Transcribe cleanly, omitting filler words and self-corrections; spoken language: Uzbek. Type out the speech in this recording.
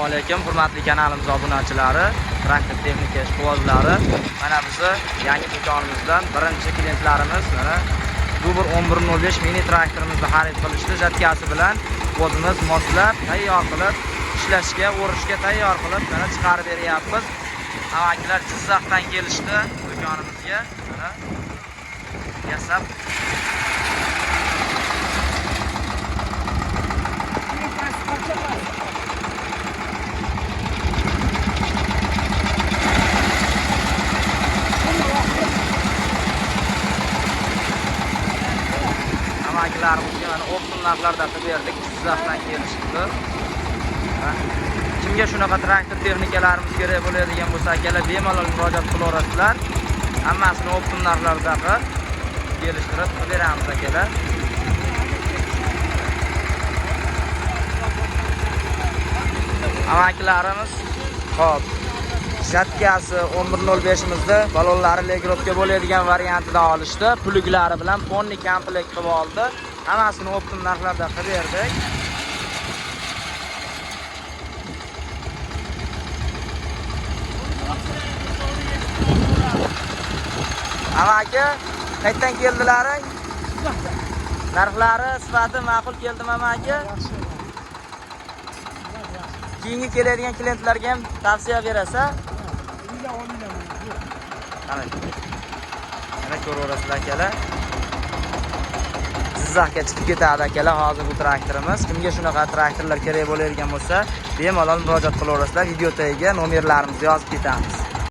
Assalomu alaykum, hurmatli kanalimiz obunachilari, traktor texnika ishqibozlari. Mana bizni yangi do'konimizdan birinchi klientlarimiz mana Uber 1105 mini traktorimizni xarid qilishdi. Jatkasi bilan o'zimiz moslab, tayyor qilib, ishlashga, o'rishga tayyor qilib, mana chiqarib beryapmiz. Avakilar Jizzaxdan kelishdi do'konimizga. Mana yasab amakilarimizga mana optim narxlarda qilib berdik. Jizzaxdan kelishdi. Kimga shunaqa traktor texnikalarimiz kerak bo'ladigan bo'lsa, akalar bemalol murojaat qilaverasizlar. Hammasini optim narxlarda kelishtirib beramiz akalar. Amakilarimiz hop. Jatkasi 1105imizda balonlari legrovka bo'ladigan variantida olishdi. Puliklari bilan ponni komplekt qilib oldi. Hammasini optim narxlarda qilib berdik. Amaki, qayerdan keldilaring? Narxlari, sifati ma'qul keldimi amaki? Keyingi keladigan klientlarga ham tavsiya berasa? Mana ko'raverasizlar akalar. Jizzaxga chiqib ketadi akalar hozir bu traktorimiz. Kimga shunaqa traktorlar kerak bo'ladigan bo'lsa, bemalol murojaat qilaverasizlar. Video tagiga nomerlarimizni yozib ketamiz.